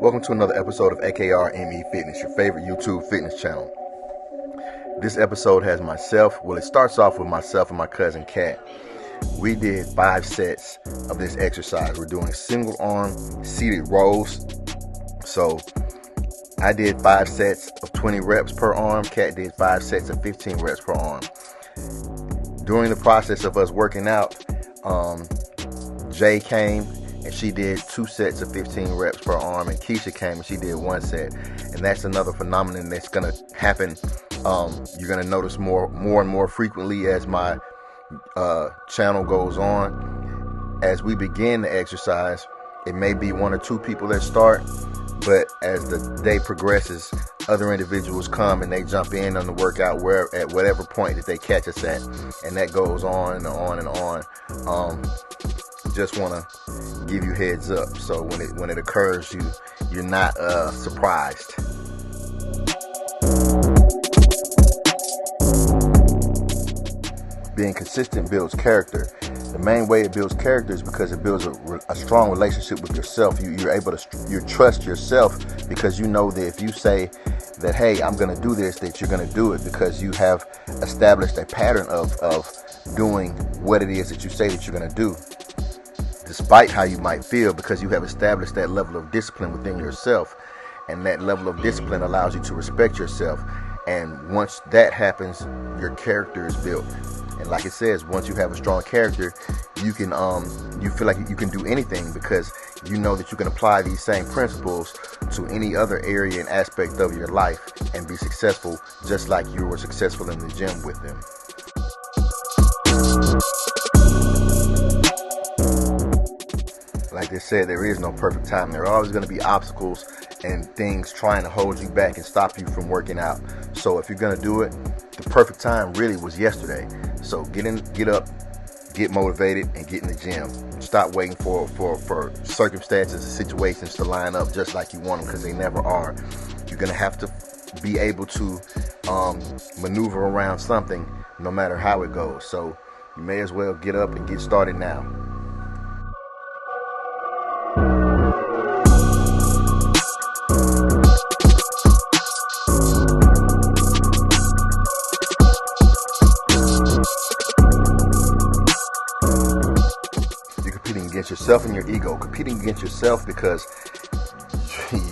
Welcome to another episode of AKRME Fitness, your favorite YouTube fitness channel. This episode has it starts off with myself and my cousin Kat. We did 5 sets of this exercise. We're doing single arm seated rows. So I did 5 sets of 20 reps per arm. Kat did 5 sets of 15 reps per arm. During the process of us working out, Jay came and she did 2 sets of 15 reps per arm, and Kesha came and she did 1 set. And that's another phenomenon that's going to happen. You're going to notice more and more frequently as my channel goes on. As we begin the exercise, it may be 1 or 2 people that start, but as the day progresses, other individuals come and they jump in on the workout at whatever point that they catch us at, and that goes on and on and on. Just want to give you heads up, so when it occurs, you're not surprised. Being consistent builds character. The main way it builds character is because it builds a strong relationship with yourself. You're able to trust yourself, because you know that if you say that, hey, I'm going to do this, that you're going to do it, because you have established a pattern of doing what it is that you say that you're going to do, despite how you might feel, because you have established that level of discipline within yourself, and that level of discipline allows you to respect yourself. And once that happens, your character is built. And like it says, once you have a strong character, you can you feel like you can do anything, because you know that you can apply these same principles to any other area and aspect of your life and be successful, just like you were successful in the gym with them. Like they said, there is no perfect time. There are always going to be obstacles and things trying to hold you back and stop you from working out. So if you're going to do it, the perfect time really was yesterday. So get up, get motivated, and get in the gym. Stop waiting for circumstances and situations to line up just like you want them, because they never are. You're going to have to be able to maneuver around something no matter how it goes. So you may as well get up and get started now. Against yourself and your ego. Competing against yourself because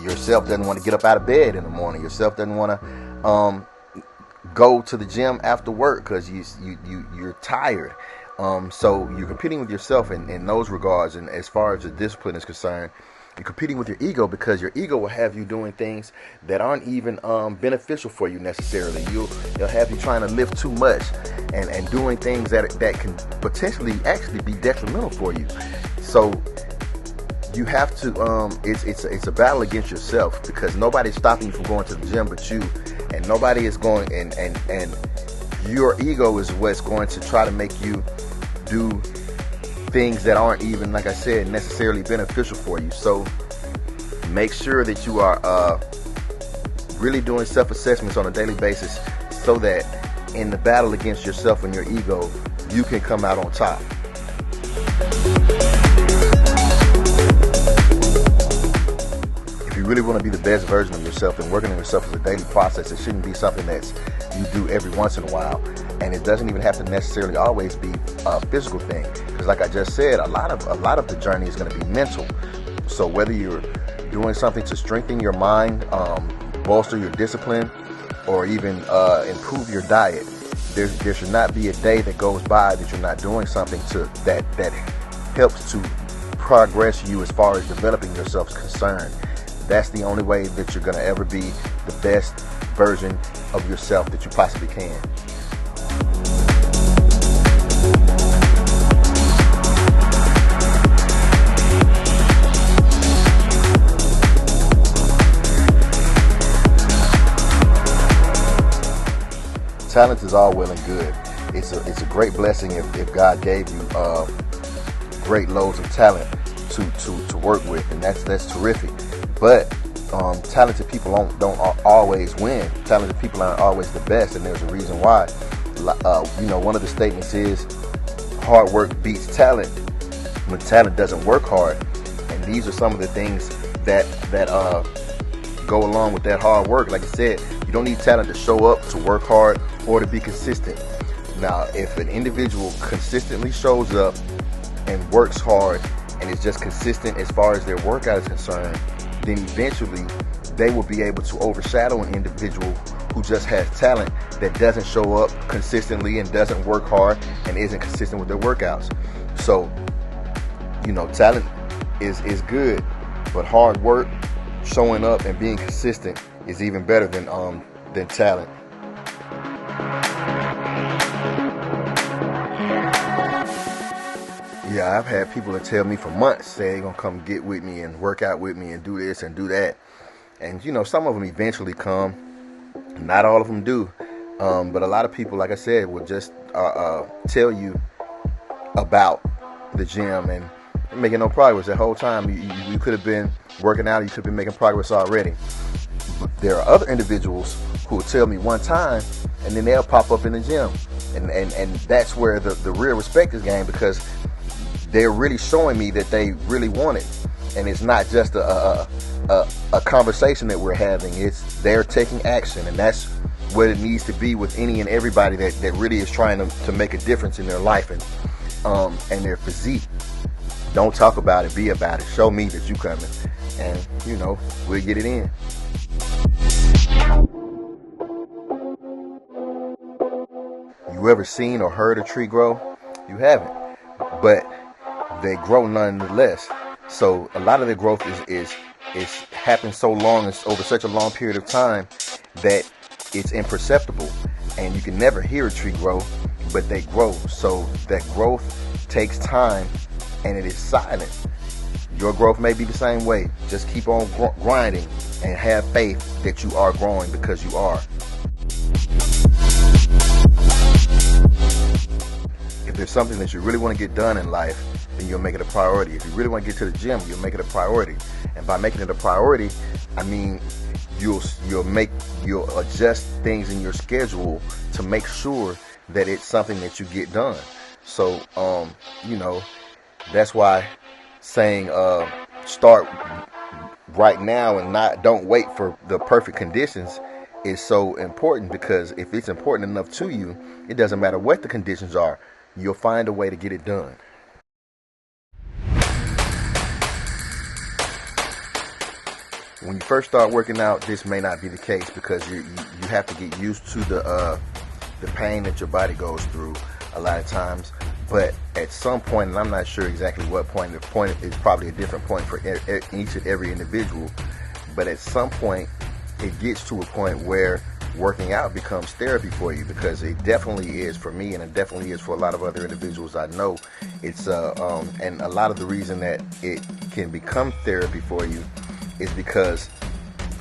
yourself doesn't want to get up out of bed in the morning. Yourself doesn't want to go to the gym after work because you're tired. So you're competing with yourself in those regards. And as far as the discipline is concerned, you're competing with your ego, because your ego will have you doing things that aren't even beneficial for you necessarily. It'll have you trying to lift too much and doing things that can potentially actually be detrimental for you. So you have to it's a battle against yourself, because nobody's stopping you from going to the gym but you, and nobody is going and your ego is what's going to try to make you do things that aren't even, like I said, necessarily beneficial for you. So make sure that you are really doing self-assessments on a daily basis, so that in the battle against yourself and your ego, you can come out on top. If you really want to be the best version of yourself, then working on yourself is a daily process. It shouldn't be something that you do every once in a while, and it doesn't even have to necessarily always be a physical thing, because like I just said, a lot of the journey is going to be mental. So whether you're doing something to strengthen your mind, bolster your discipline, or even improve your diet, there should not be a day that goes by that you're not doing something that helps to progress you as far as developing yourself is concerned. That's the only way that you're going to ever be the best version of yourself that you possibly can. Talent is all well and good. It's a great blessing if God gave you great loads of talent to work with, and that's terrific. But talented people don't always win. Talented people aren't always the best, and there's a reason why. One of the statements is hard work beats talent when talent doesn't work hard. And these are some of the things that go along with that hard work. Like I said, you don't need talent to show up, to work hard, or to be consistent. Now, if an individual consistently shows up and works hard and is just consistent as far as their workout is concerned, then eventually they will be able to overshadow an individual who just has talent that doesn't show up consistently and doesn't work hard and isn't consistent with their workouts. So, talent is good, but hard work, showing up and being consistent is even better than talent. Yeah, I've had people that tell me for months, say they're gonna come get with me and work out with me and do this and do that. And some of them eventually come. Not all of them do. But a lot of people, like I said, will just tell you about the gym and making no progress. The whole time you could have been working out, you could have been making progress already. But there are other individuals who will tell me one time and then they'll pop up in the gym. And that's where the real respect is gained, because they're really showing me that they really want it. And it's not just a conversation that we're having. It's they're taking action, and that's what it needs to be with any and everybody that really is trying to make a difference in their life and their physique. Don't talk about it, be about it. Show me that you coming, and we'll get it in. You ever seen or heard a tree grow? You haven't, but they grow nonetheless. So a lot of the growth is happens so long, it's over such a long period of time that it's imperceptible, and you can never hear a tree grow, but they grow. So that growth takes time, and it is silent. Your growth may be the same way. Just keep on grinding and have faith that you are growing, because you are. If there's something that you really want to get done in life, then you'll make it a priority. If you really want to get to the gym, you'll make it a priority. And by making it a priority, I mean you'll adjust things in your schedule to make sure that it's something that you get done. So that's why saying start right now and don't wait for the perfect conditions is so important, because if it's important enough to you, it doesn't matter what the conditions are, you'll find a way to get it done. When you first start working out, this may not be the case, because you have to get used to the pain that your body goes through a lot of times. But at some point, and I'm not sure exactly what point, the point is probably a different point for each and every individual, but at some point it gets to a point where working out becomes therapy for you, because it definitely is for me, and it definitely is for a lot of other individuals I know. It's and a lot of the reason that it can become therapy for you is because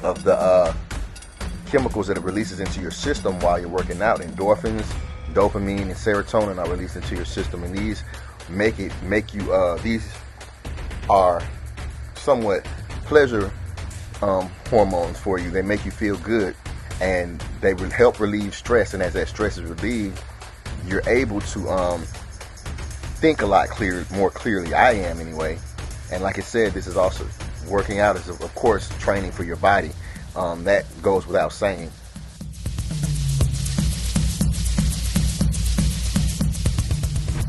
of the chemicals that it releases into your system while you're working out. Endorphins, dopamine, and serotonin are released into your system, and these make you these are somewhat pleasure hormones for you. They make you feel good, and they will help relieve stress. And as that stress is relieved, you're able to think a lot more clearly. I am anyway. And like I said, this is also working out is, of course, training for your body. That goes without saying.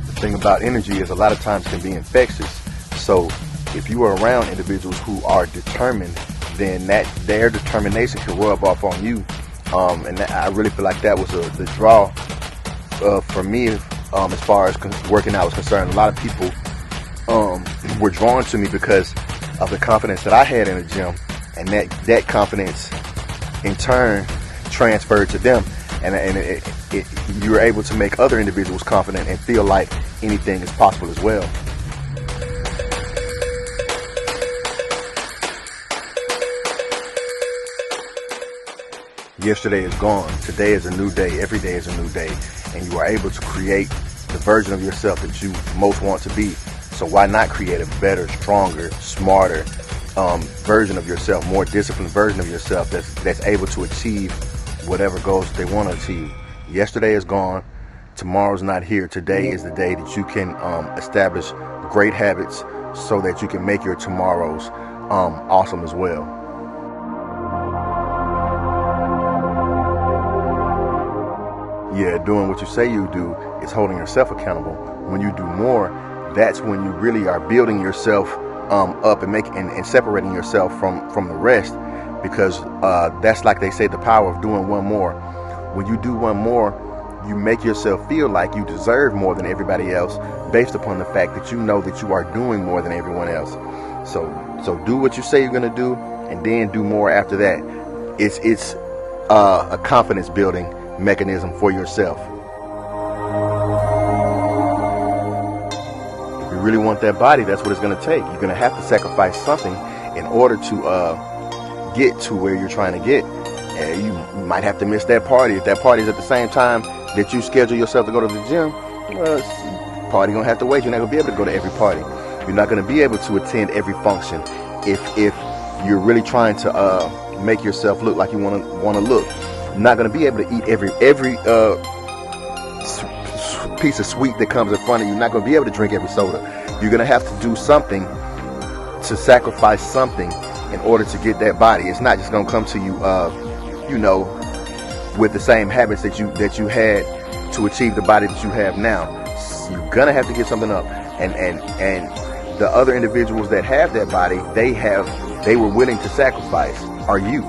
The thing about energy is a lot of times can be infectious. So if you are around individuals who are determined, then their determination can rub off on you. And I really feel like that was the draw for me as far as working out was concerned. A lot of people were drawn to me because of the confidence that I had in the gym, and that confidence in turn transferred to them, and you were able to make other individuals confident and feel like anything is possible as well. Yesterday is gone. Today is a new day. Every day is a new day, and you are able to create the version of yourself that you most want to be. So why not create a better, stronger, smarter version of yourself, more disciplined version of yourself that's able to achieve whatever goals they want to achieve. Yesterday is gone. Tomorrow's not here. Today is the day that you can establish great habits so that you can make your tomorrows awesome as well. Yeah, doing what you say you do is holding yourself accountable. When you do more, that's when you really are building yourself up and separating yourself from the rest, because that's, like they say, the power of doing one more. When you do one more, you make yourself feel like you deserve more than everybody else, based upon the fact that you know that you are doing more than everyone else. So do what you say you're going to do, and then do more after that. It's a confidence building mechanism for yourself. If you really want that body, that's what it's going to take. You're going to have to sacrifice something in order to get to where you're trying to get. And you might have to miss that party. If that party is at the same time that you schedule yourself to go to the gym, well, party gonna have to wait. You're not gonna be able to go to every party. You're not gonna be able to attend every function if you're really trying to make yourself look like you want to look. You're not gonna be able to eat every piece of sweet that comes in front of you. You're not gonna be able to drink every soda. You're gonna have to do something, to sacrifice something in order to get that body. It's not just gonna come to you, with the same habits that you had to achieve the body that you have now. You're gonna have to give something up, and the other individuals that have that body, they were willing to sacrifice. Are you?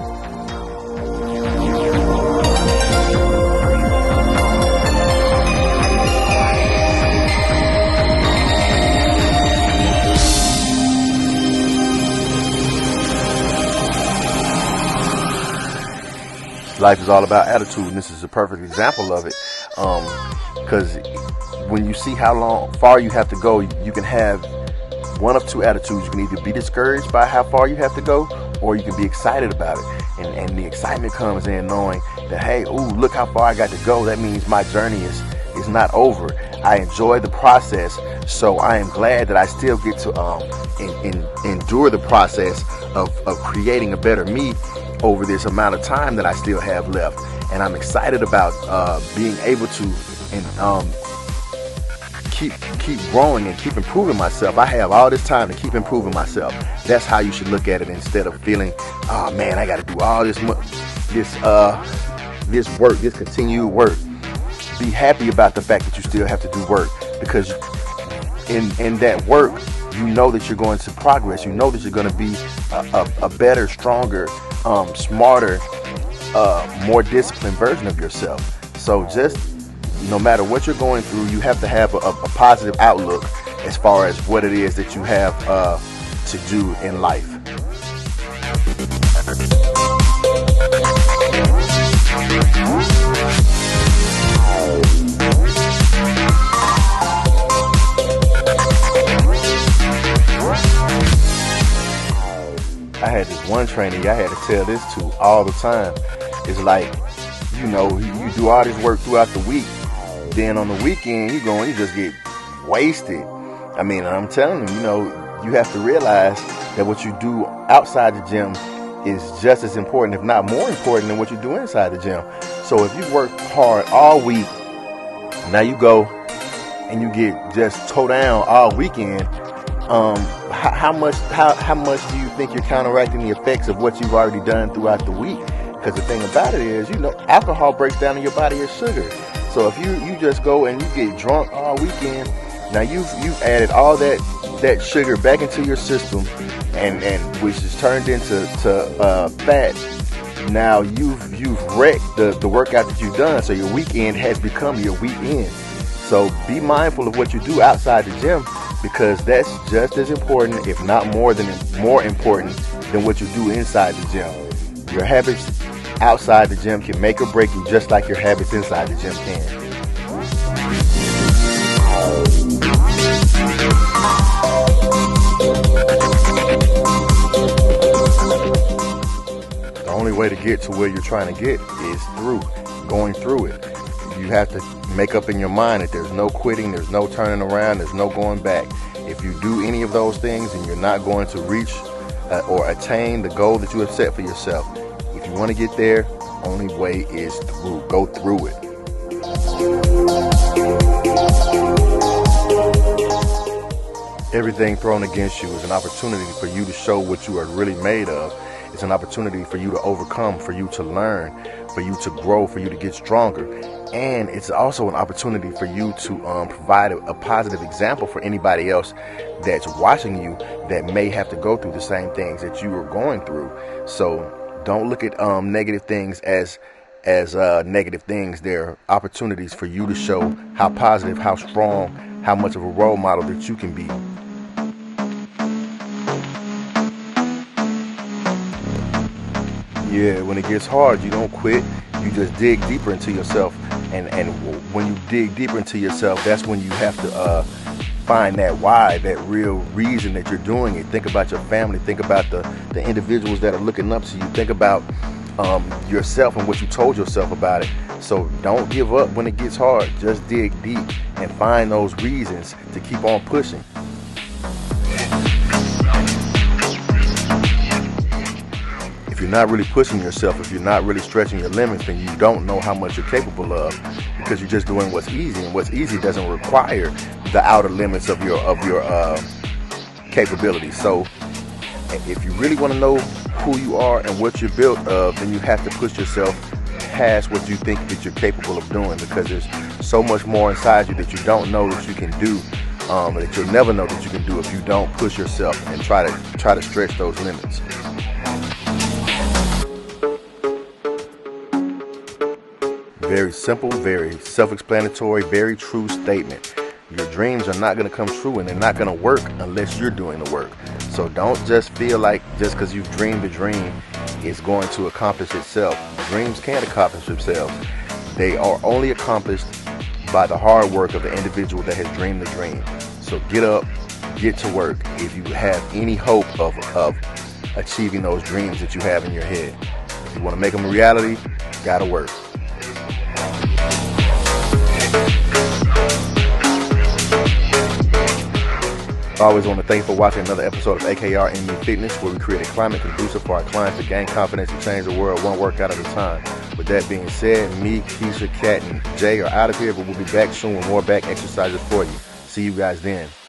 Life is all about attitude, and this is a perfect example of it. Because when you see how far you have to go, you can have one of two attitudes. You can either be discouraged by how far you have to go, or you can be excited about it. And the excitement comes in knowing that, hey, ooh, look how far I got to go. That means my journey is not over. I enjoy the process, so I am glad that I still get to endure the process of creating a better me over this amount of time that I still have left. And I'm excited about being able to keep growing and keep improving myself. I have all this time to keep improving myself. That's how you should look at it, instead of feeling, oh man, I got to do all this work, this continued work. Be happy about the fact that you still have to do work, because in that work, you know that you're going to progress. You know that you're going to be a better, stronger, smarter, more disciplined version of yourself. So just no matter what you're going through, you have to have a positive outlook as far as what it is that you have to do in life. I had this one trainee I had to tell this to all the time. It's like, you do all this work throughout the week, then on the weekend you just get wasted. I mean, I'm telling you, you have to realize that what you do outside the gym is just as important, if not more important, than what you do inside the gym. So if you work hard all week, now you go and you get just toe down all weekend, how much do you think you're counteracting the effects of what you've already done throughout the week? Because the thing about it is, alcohol breaks down in your body as sugar. So if you just go and you get drunk all weekend, now you've added all that sugar back into your system, and which is turned into fat. Now you've wrecked the workout that you've done. So your weekend has become your weekend. So be mindful of what you do outside the gym, because that's just as important, if not more important than what you do inside the gym. Your habits outside the gym can make or break you, just like your habits inside the gym can. The only way to get to where you're trying to get is going through it. You have to make up in your mind that there's no quitting, there's no turning around, there's no going back. If you do any of those things, and you're not going to reach or attain the goal that you have set for yourself. If you want to get there, only way is through. Go through it. Everything thrown against you is an opportunity for you to show what you are really made of. It's an opportunity for you to overcome, for you to learn, for you to grow, for you to get stronger. And it's also an opportunity for you to provide a positive example for anybody else that's watching you that may have to go through the same things that you are going through. So don't look at negative things as negative things. They're opportunities for you to show how positive, how strong, how much of a role model that you can be. Yeah, when it gets hard, you don't quit. You just dig deeper into yourself. And when you dig deeper into yourself, that's when you have to find that why, that real reason that you're doing it. Think about your family. Think about the individuals that are looking up to you. Think about yourself and what you told yourself about it. So don't give up when it gets hard. Just dig deep and find those reasons to keep on pushing. If you're not really pushing yourself, if you're not really stretching your limits, then you don't know how much you're capable of, because you're just doing what's easy, and what's easy doesn't require the outer limits of your capabilities. So if you really want to know who you are and what you're built of, then you have to push yourself past what you think that you're capable of doing, because there's so much more inside you that you don't know that you can do, that you'll never know that you can do if you don't push yourself and try to stretch those limits. Very simple, very self-explanatory, very true statement. Your dreams are not going to come true, and they're not going to work unless you're doing the work. So don't just feel like just because you've dreamed a dream, it's going to accomplish itself. Dreams can't accomplish themselves. They are only accomplished by the hard work of the individual that has dreamed the dream. So get up, get to work if you have any hope of achieving those dreams that you have in your head. If you want to make them a reality, gotta work. I always want to thank you for watching another episode of AKR and Me Fitness, where we create a climate conducive for our clients to gain confidence and change the world one workout at a time. With that being said, me, Kesha, Kat, and Jay are out of here, but we'll be back soon with more back exercises for you. See you guys then.